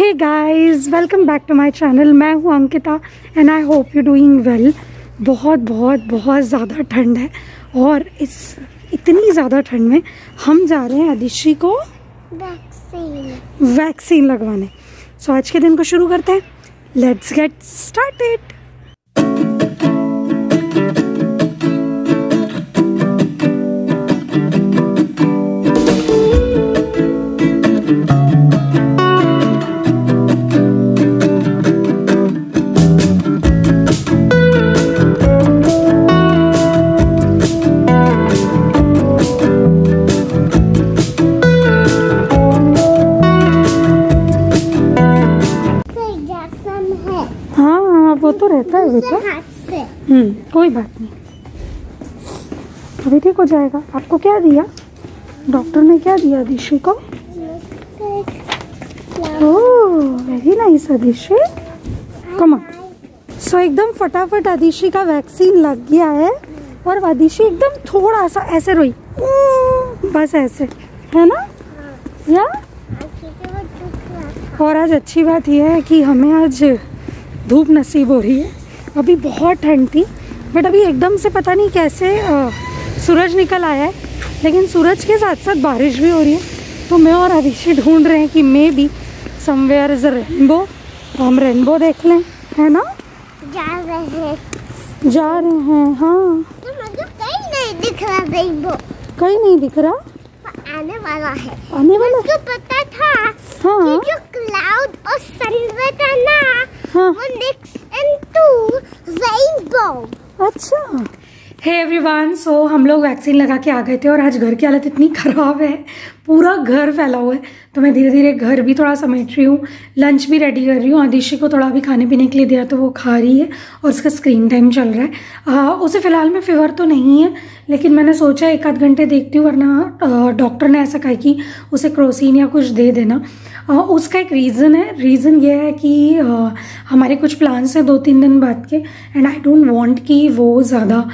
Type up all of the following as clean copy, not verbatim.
Hey guys, welcome back to my channel. मैं हूँ Ankita and I hope you doing well. बहुत ज़्यादा ठंड है और इस इतनी ज़्यादा ठंड में हम जा रहे हैं आदिश्री को वैक्सीन लगवाने। सो आज के दिन को शुरू करते हैं। Let's get started. वो तो रहता है बेटा। कोई बात नहीं, अभी ठीक हो जाएगा। आपको क्या दिया डॉक्टर ने? क्या दिया आदिश्री को? Oh very nice Aadishri, come on. So एकदम फटाफट आदिश्री का वैक्सीन लग गया है और आदिश्री एकदम थोड़ा सा ऐसे रोई, बस ऐसे, है ना? या और आज अच्छी बात यह है कि हमें आज धूप नसीब हो रही है। अभी बहुत ठंड थी बट अभी एकदम से पता नहीं कैसे सूरज निकल आया है, लेकिन सूरज के साथ साथ बारिश भी हो रही है। तो मैं और आदिश्री ढूंढ रहे हैं कि may be somewhere is a rainbow, तो हम रेनबो देख लें, है ना? जा रहे हैं हाँ। तो मुझे कहीं नहीं दिख रहा रेनबो। कहीं नहीं दिख रहा? आने वाला है। आने वाला? मुझको पता था हाँ। कि जो क्लाउड और सन था ना, हाँ। वो मिक्स इनटू रेनबो। अच्छा। हे एवरीवन, सो हम लोग वैक्सीन लगा के आ गए थे और आज घर की हालत इतनी ख़राब है, पूरा घर फैला हुआ है। तो मैं धीरे धीरे घर भी थोड़ा समेट रही हूँ, लंच भी रेडी कर रही हूँ। आदिश्री को थोड़ा भी खाने पीने के लिए दिया तो वो खा रही है और उसका स्क्रीन टाइम चल रहा है। उसे फ़िलहाल में फीवर तो नहीं है, लेकिन मैंने सोचा 1 आध घंटे देखती हूँ, वरना डॉक्टर ने ऐसा कहा कि उसे क्रोसिन या कुछ दे देना। उसका एक रीज़न है। रीज़न ये है कि हमारे कुछ प्लान्स हैं 2-3 दिन बाद के, एंड आई डोंट वांट कि वो ज़्यादा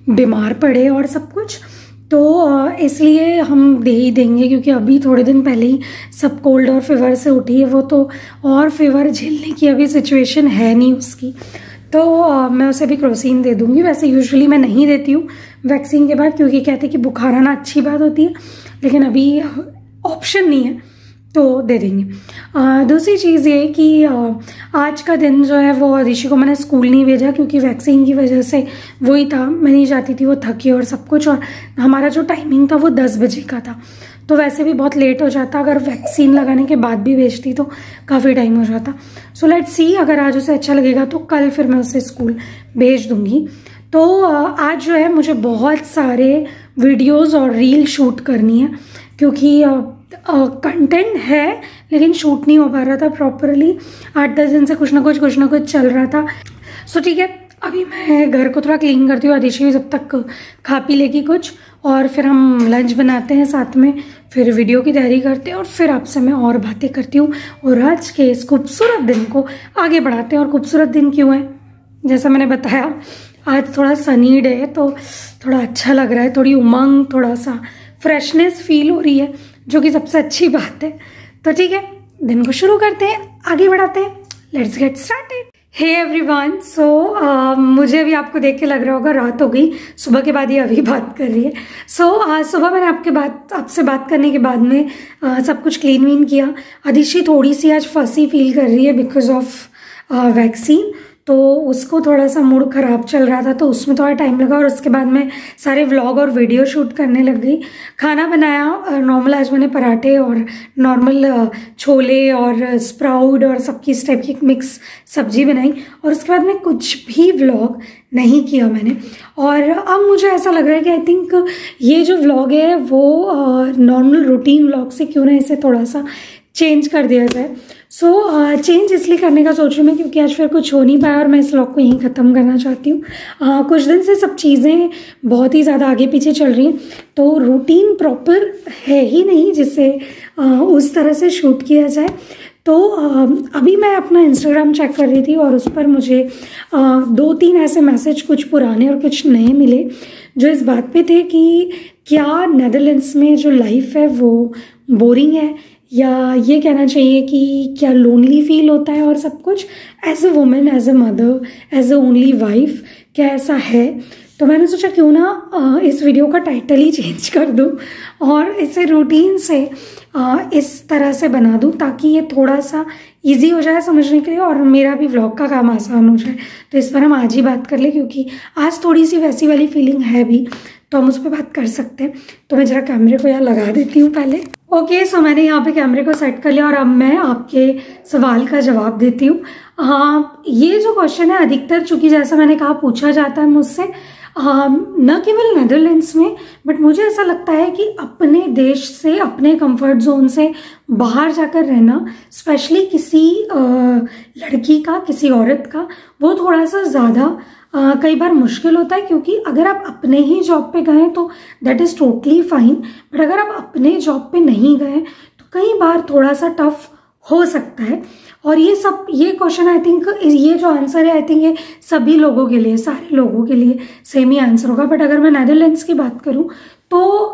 बीमार पड़े और सब कुछ, तो इसलिए हम दे ही देंगे। क्योंकि अभी थोड़े दिन पहले ही सब कोल्ड और फीवर से उठी है वो, तो और फीवर झेलने की अभी सिचुएशन है नहीं उसकी। तो मैं उसे भी क्रोसिन दे दूँगी। वैसे यूजुअली मैं नहीं देती हूँ वैक्सीन के बाद, क्योंकि कहते हैं कि बुखार आना अच्छी बात होती है, लेकिन अभी ऑप्शन नहीं है तो दे देंगे। दूसरी चीज़ ये कि आज का दिन जो है वो आदिश्री को मैंने स्कूल नहीं भेजा, क्योंकि वैक्सीन की वजह से वही था, मैं नहीं चाहती थी वो थके और सब कुछ। और हमारा जो टाइमिंग था वो 10 बजे का था, तो वैसे भी बहुत लेट हो जाता। अगर वैक्सीन लगाने के बाद भी भेजती तो काफ़ी टाइम हो जाता। सो लेट्स सी, अगर आज उसे अच्छा लगेगा तो कल फिर मैं उसे स्कूल भेज दूँगी। तो आज जो है मुझे बहुत सारे वीडियोज़ और रील शूट करनी है, क्योंकि कंटेंट है लेकिन शूट नहीं हो पा रहा था प्रॉपरली। 8-10 दिन से कुछ ना कुछ चल रहा था। सो ठीक है, अभी मैं घर को थोड़ा क्लीन करती हूँ, आदिश्री जब तक खा पी लेगी कुछ, और फिर हम लंच बनाते हैं साथ में, फिर वीडियो की तैयारी करते हैं और फिर आपसे मैं और बातें करती हूँ और आज के इस खूबसूरत दिन को आगे बढ़ाते हैं। और खूबसूरत दिन क्यों है? जैसा मैंने बताया, आज थोड़ा सनी डे है तो थोड़ा अच्छा लग रहा है, थोड़ी उमंग, थोड़ा सा फ्रेशनेस फील हो रही है, जो कि सबसे अच्छी बात है। तो ठीक है, दिन को शुरू करते हैं, आगे बढ़ाते हैं। Let's get started. Hey everyone, so मुझे अभी आपको देख के लग रहा होगा रात हो गई, सुबह के बाद ये अभी बात कर रही है। सो सुबह मैंने आपसे बात करने के बाद में सब कुछ क्लीन वीन किया। आदिश्री थोड़ी सी आज फंसी फील कर रही है बिकॉज ऑफ वैक्सीन, तो उसको थोड़ा सा मूड ख़राब चल रहा था, तो उसमें थोड़ा टाइम लगा। और उसके बाद मैं सारे व्लॉग और वीडियो शूट करने लग गई। खाना बनाया नॉर्मल, आज मैंने पराठे और नॉर्मल छोले और स्प्राउट और सबकी इस टाइप की मिक्स सब्जी बनाई। और उसके बाद में कुछ भी व्लॉग नहीं किया मैंने। और अब मुझे ऐसा लग रहा है कि आई थिंक ये जो व्लॉग है वो नॉर्मल रूटीन व्लॉग से क्यों ना इसे थोड़ा सा चेंज कर दिया जाए। सो चेंज इसलिए करने का सोच रही हूँ मैं, क्योंकि आज फिर कुछ हो नहीं पाया और मैं इस व्लॉग को यहीं ख़त्म करना चाहती हूँ। कुछ दिन से सब चीज़ें बहुत ही ज़्यादा आगे पीछे चल रही हैं, तो रूटीन प्रॉपर है ही नहीं जिससे उस तरह से शूट किया जाए। तो अभी मैं अपना इंस्टाग्राम चेक कर रही थी और उस पर मुझे 2-3 ऐसे मैसेज, कुछ पुराने और कुछ नए मिले, जो इस बात पे थे कि क्या नेदरलैंड्स में जो लाइफ है वो बोरिंग है या ये कहना चाहिए कि क्या लोनली फील होता है और सब कुछ as a women, as a mother, as a only wife, क्या ऐसा है? तो मैंने सोचा क्यों ना इस वीडियो का टाइटल ही चेंज कर दूँ और इसे रूटीन से इस तरह से बना दूँ ताकि ये थोड़ा सा इजी हो जाए समझने के लिए और मेरा भी व्लॉग का काम आसान हो जाए। तो इस पर हम आज ही बात कर ले क्योंकि आज थोड़ी सी वैसी वाली फीलिंग है भी, तो हम उस पर बात कर सकते हैं। तो मैं जरा कैमरे को यहाँ लगा देती हूँ पहले। ओके, सो मैंने यहाँ पे कैमरे को सेट कर लिया और अब मैं आपके सवाल का जवाब देती हूँ। हाँ, ये जो क्वेश्चन है अधिकतर, चूंकि जैसा मैंने कहा पूछा जाता है मुझसे, न केवल नेदरलैंड्स में, बट मुझे ऐसा लगता है कि अपने देश से, अपने कंफर्ट जोन से बाहर जाकर रहना, स्पेशली किसी लड़की का, किसी औरत का, वो थोड़ा सा ज़्यादा कई बार मुश्किल होता है। क्योंकि अगर आप अपने ही जॉब पे गए तो that is totally fine, but अगर आप अपने जॉब पे नहीं गए तो कई बार थोड़ा सा टफ हो सकता है। और ये क्वेश्चन आई थिंक, ये जो आंसर है आई थिंक ये सभी लोगों के लिए, सारे लोगों के लिए सेम ही आंसर होगा। बट अगर मैं नेदरलैंड्स की बात करूं तो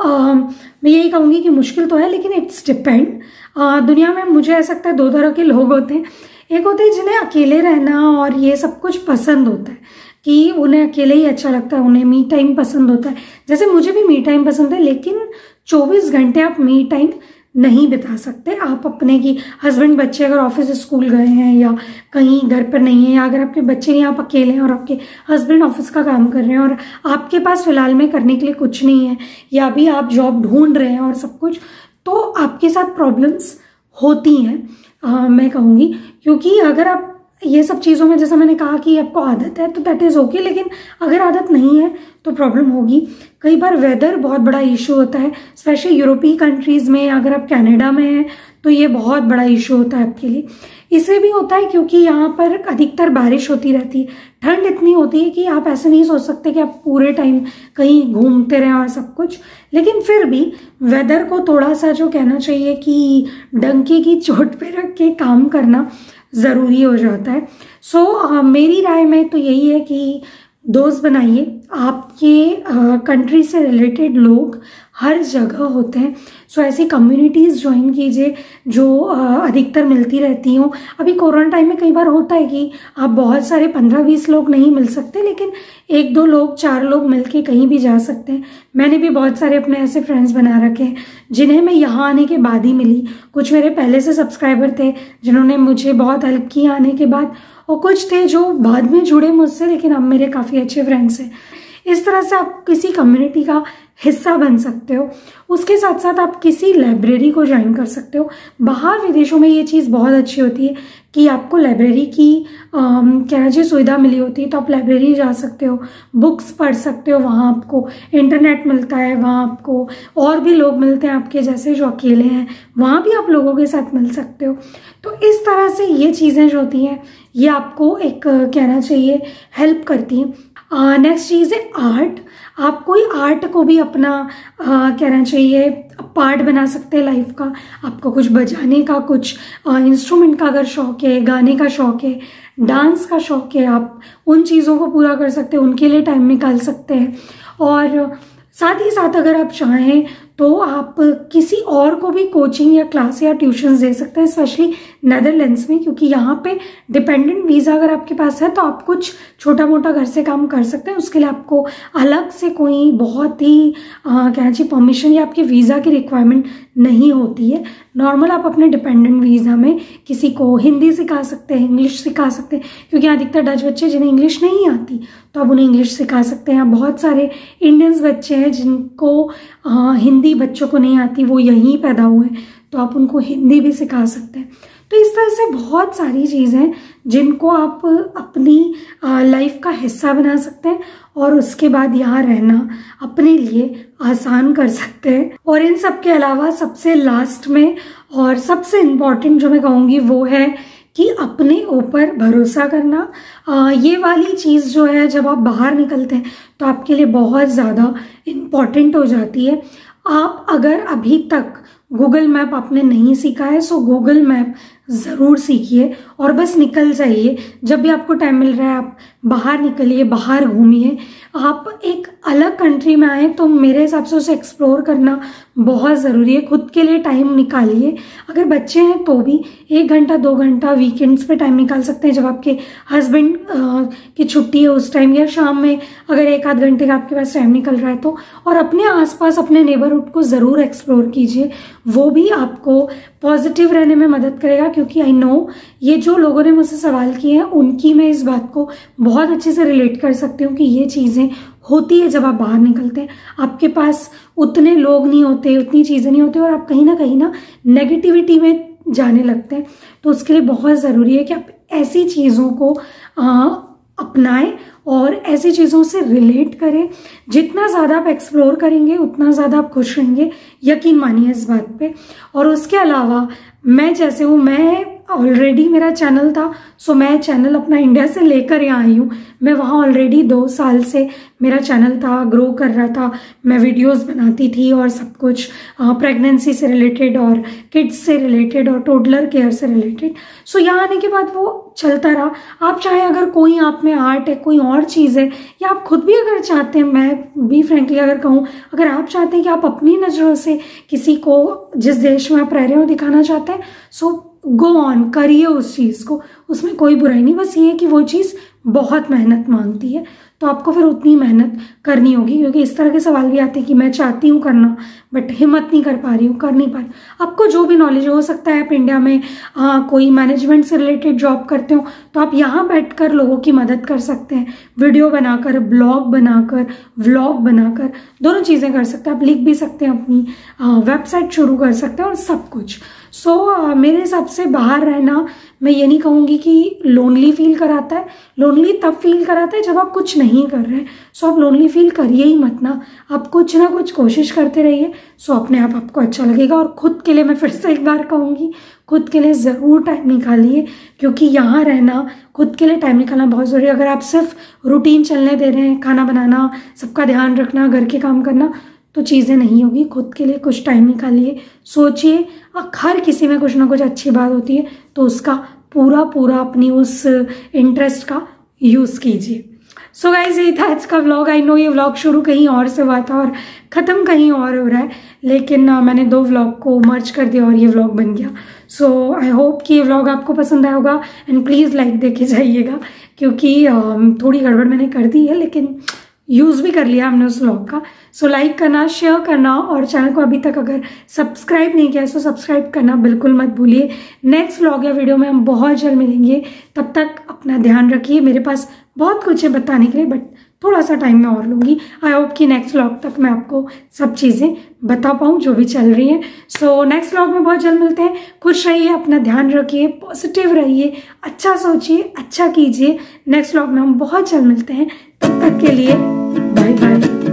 मैं यही कहूँगी कि मुश्किल तो है, लेकिन इट्स डिपेंड। दुनिया में मुझे ऐसा लगता है दो तरह के लोग होते हैं। एक होते हैं जिन्हें अकेले रहना और ये सब कुछ पसंद होता है, कि उन्हें अकेले ही अच्छा लगता है, उन्हें मी टाइम पसंद होता है। जैसे मुझे भी मी टाइम पसंद है, लेकिन 24 घंटे आप मी टाइम नहीं बिता सकते। आप अपने की हस्बैंड, बच्चे अगर ऑफिस स्कूल गए हैं या कहीं घर पर नहीं है, या अगर आपके बच्चे नहीं, आप अकेले हैं और आपके हस्बैंड ऑफिस का काम कर रहे हैं और आपके पास फिलहाल में करने के लिए कुछ नहीं है, या अभी आप जॉब ढूंढ रहे हैं और सब कुछ, तो आपके साथ प्रॉब्लम्स होती हैं मैं कहूँगी। क्योंकि अगर आप ये सब चीज़ों में, जैसा मैंने कहा कि आपको आदत है तो दैट इज़ ओके, लेकिन अगर आदत नहीं है तो प्रॉब्लम होगी। कई बार वेदर बहुत बड़ा इशू होता है, स्पेशली यूरोपीय कंट्रीज़ में। अगर आप कनाडा में हैं तो ये बहुत बड़ा इशू होता है आपके लिए। इससे भी होता है क्योंकि यहाँ पर अधिकतर बारिश होती रहती है, ठंड इतनी होती है कि आप ऐसे नहीं सोच सकते कि आप पूरे टाइम कहीं घूमते रहें और सब कुछ। लेकिन फिर भी वेदर को थोड़ा सा, जो कहना चाहिए कि डंके की चोट पे रख के काम करना ज़रूरी हो जाता है। सो मेरी राय में तो यही है कि दोस्त बनाइए। आपके कंट्री से रिलेटेड लोग हर जगह होते हैं, सो ऐसी कम्युनिटीज़ ज्वाइन कीजिए जो अधिकतर मिलती रहती हों। अभी कोरोना टाइम में कई बार होता है कि आप बहुत सारे 15-20 लोग नहीं मिल सकते, लेकिन 1-2 लोग, 4 लोग मिलके कहीं भी जा सकते हैं। मैंने भी बहुत सारे अपने ऐसे फ्रेंड्स बना रखे हैं जिन्हें मैं यहाँ आने के बाद ही मिली। कुछ मेरे पहले से सब्सक्राइबर थे जिन्होंने मुझे बहुत हेल्प की आने के बाद, और कुछ थे जो बाद में जुड़े मुझसे, लेकिन अब मेरे काफ़ी अच्छे फ्रेंड्स हैं। इस तरह से आप किसी कम्युनिटी का हिस्सा बन सकते हो। उसके साथ साथ आप किसी लाइब्रेरी को ज्वाइन कर सकते हो। बाहर विदेशों में ये चीज़ बहुत अच्छी होती है कि आपको लाइब्रेरी की क्या जी सुविधा मिली होती है, तो आप लाइब्रेरी जा सकते हो, बुक्स पढ़ सकते हो। वहाँ आपको इंटरनेट मिलता है, वहाँ आपको और भी लोग मिलते हैं आपके जैसे जो अकेले हैं, वहाँ भी आप लोगों के साथ मिल सकते हो। तो इस तरह से ये चीज़ें जो होती हैं ये आपको एक कहना चाहिए हेल्प करती हैं। नेक्स्ट चीज़ है आर्ट। आप कोई आर्ट को भी अपना कहना चाहिए पार्ट बना सकते हैं लाइफ का। आपको कुछ बजाने का, कुछ इंस्ट्रूमेंट का अगर शौक है, गाने का शौक है, डांस का शौक है, आप उन चीज़ों को पूरा कर सकते हैं, उनके लिए टाइम निकाल सकते हैं। और साथ ही साथ अगर आप चाहें तो आप किसी और को भी कोचिंग या क्लास या ट्यूशन दे सकते हैं, स्पेशली नेदरलैंड्स में, क्योंकि यहाँ पे डिपेंडेंट वीज़ा अगर आपके पास है तो आप कुछ छोटा मोटा घर से काम कर सकते हैं। उसके लिए आपको अलग से कोई बहुत ही क्या चाहिए परमिशन या आपके वीज़ा की रिक्वायरमेंट नहीं होती है। नॉर्मल आप अपने डिपेंडेंट वीज़ा में किसी को हिंदी सिखा सकते हैं, इंग्लिश सिखा सकते हैं, क्योंकि अधिकतर डच बच्चे जिन्हें इंग्लिश नहीं आती तो आप उन्हें इंग्लिश सिखा सकते हैं। बहुत सारे इंडियंस बच्चे हैं जिनको हिंदी बच्चों को नहीं आती, वो यहीं पैदा हुए, तो आप उनको हिंदी भी सिखा सकते हैं। तो इस तरह से बहुत सारी चीज़ें हैं जिनको आप अपनी लाइफ का हिस्सा बना सकते हैं और उसके बाद यहाँ रहना अपने लिए आसान कर सकते हैं। और इन सब के अलावा सबसे लास्ट में और सबसे इम्पॉर्टेंट जो मैं कहूँगी वो है कि अपने ऊपर भरोसा करना। ये वाली चीज़ जो है जब आप बाहर निकलते हैं तो आपके लिए बहुत ज़्यादा इम्पॉर्टेंट हो जाती है। आप अगर अभी तक गूगल मैप आपने नहीं सीखा है, सो गूगल मैप ज़रूर सीखिए और बस निकल जाइए। जब भी आपको टाइम मिल रहा है आप बाहर निकलिए, बाहर घूमिए। आप एक अलग कंट्री में आए तो मेरे हिसाब से उसे एक्सप्लोर करना बहुत ज़रूरी है। खुद के लिए टाइम निकालिए। अगर बच्चे हैं तो भी 1 घंटा 2 घंटा वीकेंड्स पे टाइम निकाल सकते हैं, जब आपके हस्बैंड की छुट्टी है उस टाइम, या शाम में अगर 1 आध घंटे का आपके पास टाइम निकल रहा है तो। और अपने आसपास अपने नेबरहुड को ज़रूर एक्सप्लोर कीजिए, वो भी आपको पॉजिटिव रहने में मदद करेगा। क्योंकि आई नो ये जो लोगों ने मुझसे सवाल किए हैं उनकी मैं इस बात को बहुत अच्छे से रिलेट कर सकती हूँ कि ये चीज़ें होती है जब आप बाहर निकलते हैं। आपके पास उतने लोग नहीं होते, उतनी चीज़ें नहीं होती और आप कहीं ना नेगेटिविटी में जाने लगते हैं। तो उसके लिए बहुत ज़रूरी है कि आप ऐसी चीज़ों को अपनाएं और ऐसी चीज़ों से रिलेट करें। जितना ज़्यादा आप एक्सप्लोर करेंगे उतना ज़्यादा आप खुश रहेंगे, यकीन मानिए इस बात पे। और उसके अलावा मैं जैसे हूँ, मैं ऑलरेडी मेरा चैनल था, सो मैं चैनल अपना इंडिया से लेकर यहाँ आई हूँ। मैं वहाँ ऑलरेडी 2 साल से मेरा चैनल था, ग्रो कर रहा था, मैं वीडियोस बनाती थी और सब कुछ प्रेगनेंसी से रिलेटेड और किड्स से रिलेटेड और टोडलर केयर से रिलेटेड। सो यहाँ आने के बाद वो चलता रहा। आप चाहे अगर कोई आप में आर्ट है, कोई और चीज़ है, या आप खुद भी अगर चाहते हैं, मैं भी फ्रेंकली अगर कहूँ, अगर आप चाहते हैं कि आप अपनी नज़रों से किसी को जिस देश में आप रह रहे हो दिखाना चाहते हैं, सो गो ऑन, करिए उस चीज़ को, उसमें कोई बुराई नहीं। बस ये है कि वो चीज़ बहुत मेहनत मांगती है, तो आपको फिर उतनी मेहनत करनी होगी। क्योंकि इस तरह के सवाल भी आते हैं कि मैं चाहती हूँ करना बट हिम्मत नहीं कर पा रही हूँ, कर नहीं पा रही। आपको जो भी नॉलेज हो सकता है, आप इंडिया में कोई मैनेजमेंट से रिलेटेड जॉब करते हो तो आप यहाँ बैठकर लोगों की मदद कर सकते हैं, वीडियो बनाकर, ब्लॉग बनाकर, व्लॉग बनाकर, दोनों चीज़ें कर सकते हैं। आप लिख भी सकते हैं, अपनी वेबसाइट शुरू कर सकते हैं और सब कुछ। सो मेरे हिसाब से बाहर रहना, मैं ये नहीं कहूँगी कि लोनली फील कराता है। लोनली तब फील कराता है जब आप कुछ नहीं कर रहे हैं। सो आप लोनली फील करिए ही मत ना, आप कुछ ना कुछ कोशिश करते रहिए। सो अपने आप आपको अच्छा लगेगा। और खुद के लिए मैं फिर से एक बार कहूँगी, खुद के लिए ज़रूर टाइम निकालिए, क्योंकि यहाँ रहना, खुद के लिए टाइम निकालना बहुत ज़रूरी है। अगर आप सिर्फ रूटीन चलने दे रहे हैं, खाना बनाना, सबका ध्यान रखना, घर के काम करना, तो चीज़ें नहीं होगी। खुद के लिए कुछ टाइम निकालिए, सोचिए। हर किसी में कुछ ना कुछ अच्छी बात होती है, तो उसका पूरा अपनी उस इंटरेस्ट का यूज़ कीजिए। सो गाइज, ये था आज का व्लॉग। आई नो ये व्लॉग शुरू कहीं और से हुआ था और ख़त्म कहीं और हो रहा है, लेकिन मैंने 2 व्लॉग को मर्ज कर दिया और ये व्लॉग बन गया। सो आई होप कि ये व्लॉग आपको पसंद आया होगा एंड प्लीज़ लाइक दे के जाइएगा, क्योंकि थोड़ी गड़बड़ मैंने कर दी है लेकिन यूज़ भी कर लिया हमने उस व्लॉग का। सो लाइक करना, शेयर करना और चैनल को अभी तक अगर सब्सक्राइब नहीं किया तो सब्सक्राइब करना बिल्कुल मत भूलिए। नेक्स्ट व्लॉग या वीडियो में हम बहुत जल्द मिलेंगे। तब तक अपना ध्यान रखिए। मेरे पास बहुत कुछ है बताने के लिए बट थोड़ा सा टाइम मैं और लूँगी। आई होप कि नेक्स्ट व्लॉग तक मैं आपको सब चीज़ें बता पाऊँ जो भी चल रही हैं। सो नेक्स्ट व्लॉग में बहुत जल्द मिलते हैं। खुश रहिए, अपना ध्यान रखिए, पॉजिटिव रहिए, अच्छा सोचिए, अच्छा कीजिए। नेक्स्ट व्लॉग में हम बहुत जल्द मिलते हैं। तब तक के लिए बाय बाय।